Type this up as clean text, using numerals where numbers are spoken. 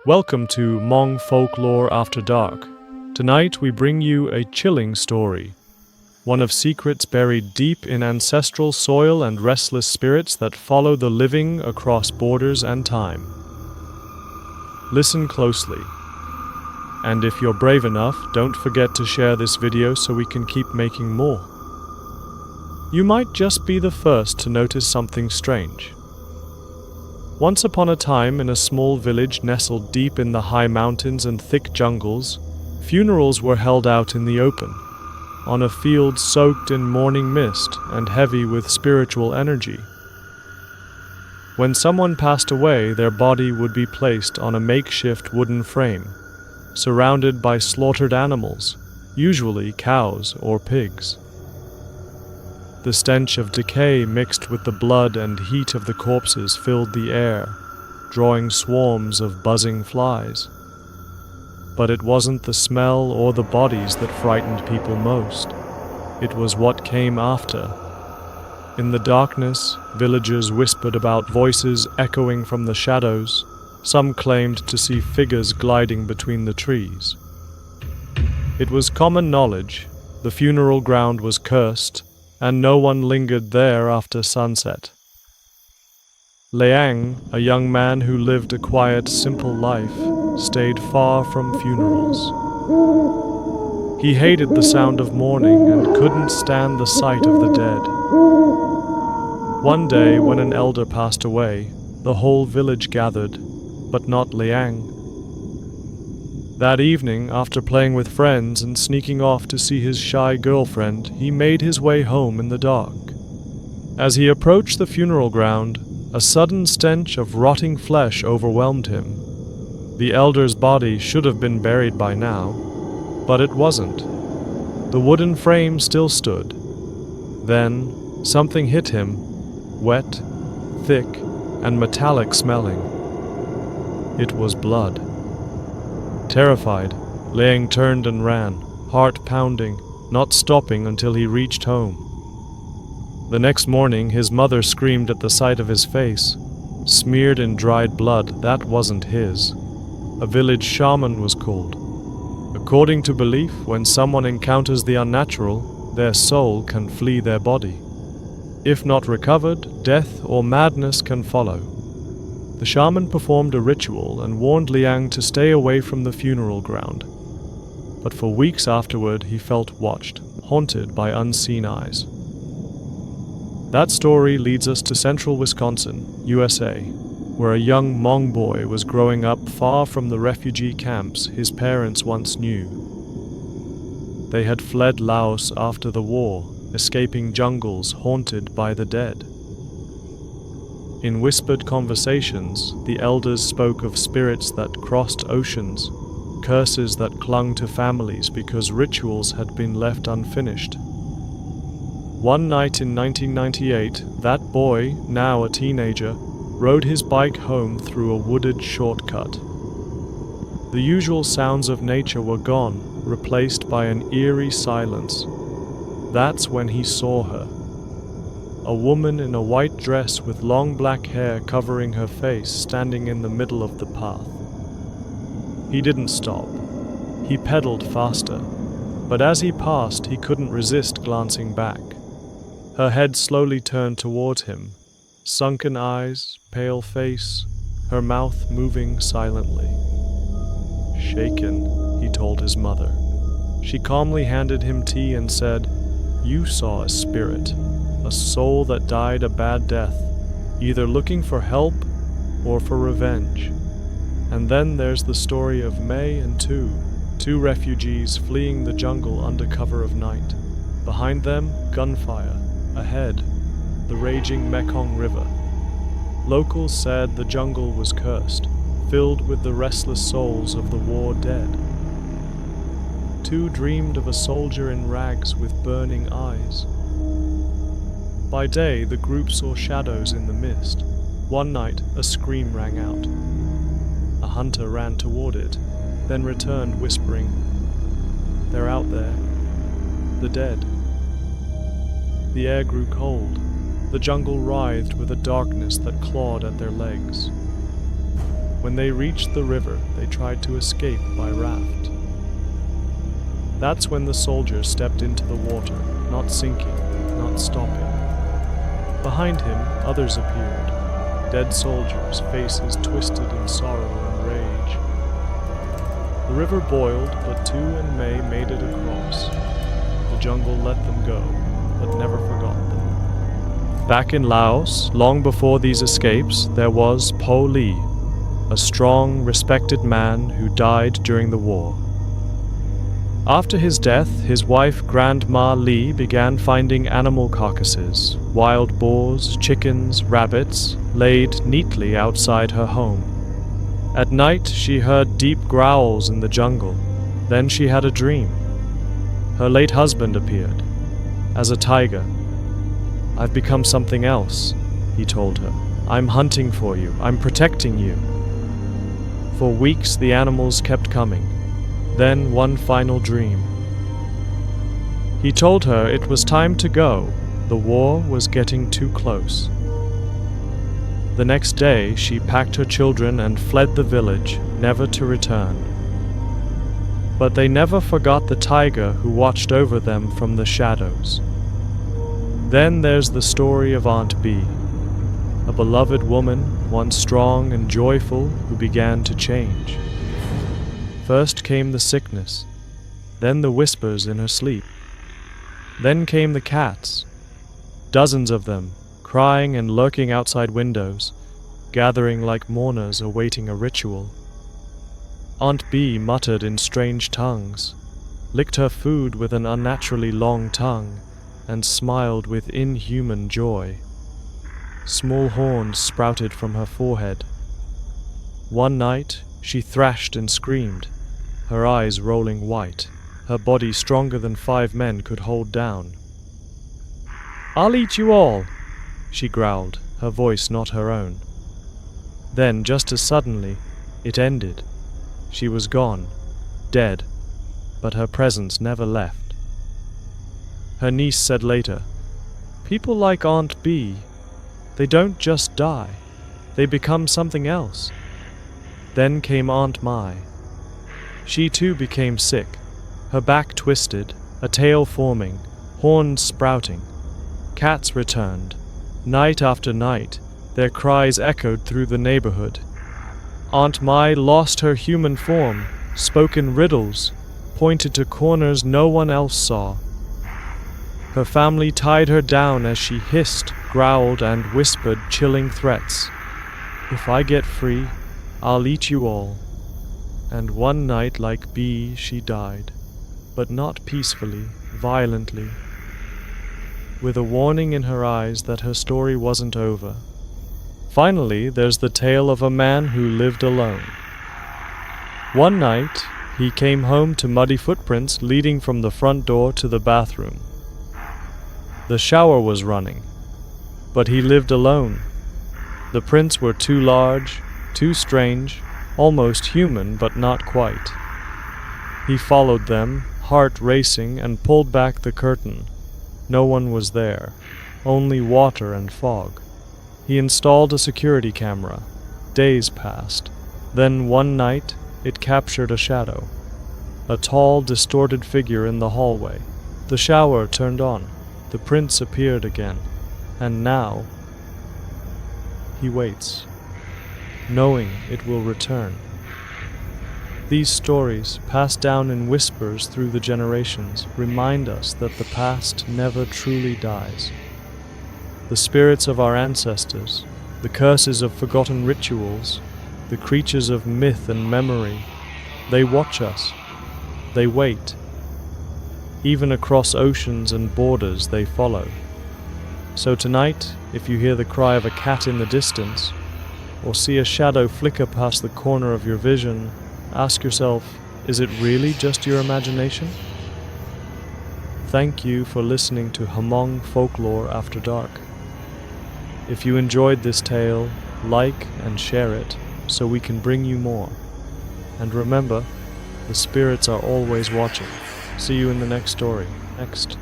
Welcome to Hmong Folklore After Dark. Tonight we bring you a chilling story, one of secrets buried deep in ancestral soil and restless spirits that follow the living across borders and time. Listen closely, and if you're brave enough, don't forget to share this video so we can keep making more. You might just be the first to notice something strange. Once upon a time, in a small village nestled deep in the high mountains and thick jungles, funerals were held out in the open, on a field soaked in morning mist and heavy with spiritual energy. When someone passed away, their body would be placed on a makeshift wooden frame, surrounded by slaughtered animals, usually cows or pigs. The stench of decay mixed with the blood and heat of the corpses filled the air, drawing swarms of buzzing flies. But it wasn't the smell or the bodies that frightened people most. It was what came after. In the darkness, villagers whispered about voices echoing from the shadows. Some claimed to see figures gliding between the trees. It was common knowledge the funeral ground was cursed, and no one lingered there after sunset. Liang, a young man who lived a quiet, simple life, stayed far from funerals. He hated the sound of mourning and couldn't stand the sight of the dead. One day, when an elder passed away, the whole village gathered, but not Liang. That evening, after playing with friends and sneaking off to see his shy girlfriend, he made his way home in the dark. As he approached the funeral ground, a sudden stench of rotting flesh overwhelmed him. The elder's body should have been buried by now, but it wasn't. The wooden frame still stood. Then, something hit him, wet, thick, and metallic smelling. It was blood. Terrified, Liang turned and ran, heart pounding, not stopping until he reached home. The next morning, his mother screamed at the sight of his face. Smeared in dried blood, that wasn't his. A village shaman was called. According to belief, when someone encounters the unnatural, their soul can flee their body. If not recovered, death or madness can follow. The shaman performed a ritual and warned Liang to stay away from the funeral ground. But for weeks afterward, he felt watched, haunted by unseen eyes. That story leads us to central Wisconsin, USA, where a young Hmong boy was growing up far from the refugee camps his parents once knew. They had fled Laos after the war, escaping jungles haunted by the dead. In whispered conversations, the elders spoke of spirits that crossed oceans, curses that clung to families because rituals had been left unfinished. One night in 1998, that boy, now a teenager, rode his bike home through a wooded shortcut. The usual sounds of nature were gone, replaced by an eerie silence. That's when he saw her. A woman in a white dress with long black hair covering her face standing in the middle of the path. He didn't stop. He pedaled faster, but as he passed, he couldn't resist glancing back. Her head slowly turned toward him, sunken eyes, pale face, her mouth moving silently. Shaken, he told his mother. She calmly handed him tea and said, "You saw a spirit. A soul that died a bad death, either looking for help or for revenge." And then there's the story of May and two refugees fleeing the jungle under cover of night. Behind them, gunfire. Ahead, the raging Mekong River. Locals said the jungle was cursed, filled with the restless souls of the war dead. Two dreamed of a soldier in rags with burning eyes. By day, the group saw shadows in the mist. One night, a scream rang out. A hunter ran toward it, then returned whispering, "They're out there. The dead." The air grew cold. The jungle writhed with a darkness that clawed at their legs. When they reached the river, they tried to escape by raft. That's when the soldier stepped into the water, not sinking, not stopping. Behind him, others appeared, dead soldiers, faces twisted in sorrow and rage. The river boiled, but Tu and May made it across. The jungle let them go, but never forgot them. Back in Laos, long before these escapes, there was Po Lee, a strong, respected man who died during the war. After his death, his wife Grandma Lee began finding animal carcasses, wild boars, chickens, rabbits, laid neatly outside her home. At night, she heard deep growls in the jungle. Then she had a dream. Her late husband appeared, as a tiger. "I've become something else," he told her. "I'm hunting for you. I'm protecting you." For weeks, the animals kept coming. Then one final dream. He told her it was time to go. The war was getting too close. The next day, she packed her children and fled the village, never to return. But they never forgot the tiger who watched over them from the shadows. Then there's the story of Aunt Bee, a beloved woman, once strong and joyful, who began to change. First came the sickness, then the whispers in her sleep. Then came the cats, dozens of them, crying and lurking outside windows, gathering like mourners awaiting a ritual. Aunt Bee muttered in strange tongues, licked her food with an unnaturally long tongue, and smiled with inhuman joy. Small horns sprouted from her forehead. One night, she thrashed and screamed, her eyes rolling white, her body stronger than 5 men could hold down. "I'll eat you all," she growled, her voice not her own. Then, just as suddenly, it ended. She was gone, dead, but her presence never left. Her niece said later, "People like Aunt Bee, they don't just die, they become something else." Then came Aunt Mai. She too became sick, her back twisted, a tail forming, horns sprouting. Cats returned. Night after night, their cries echoed through the neighborhood. Aunt Mai lost her human form, spoke in riddles, pointed to corners no one else saw. Her family tied her down as she hissed, growled, and whispered chilling threats. "If I get free, I'll eat you all." And one night, like Bee, she died, but not peacefully, violently, with a warning in her eyes that her story wasn't over. Finally, there's the tale of a man who lived alone. One night, he came home to muddy footprints leading from the front door to the bathroom. The shower was running, but he lived alone. The prints were too large, too strange, almost human, but not quite. He followed them, heart racing, and pulled back the curtain. No one was there, only water and fog. He installed a security camera. Days passed. Then one night, it captured a shadow. A tall, distorted figure in the hallway. The shower turned on. The prince appeared again. And now, he waits, knowing it will return. These stories, passed down in whispers through the generations, remind us that the past never truly dies. The spirits of our ancestors, the curses of forgotten rituals, the creatures of myth and memory, they watch us, they wait. Even across oceans and borders they follow. So tonight, if you hear the cry of a cat in the distance, or see a shadow flicker past the corner of your vision, ask yourself, is it really just your imagination? Thank you for listening to Hmong Folklore After Dark. If you enjoyed this tale, like and share it so we can bring you more. And remember, the spirits are always watching. See you in the next story. Next.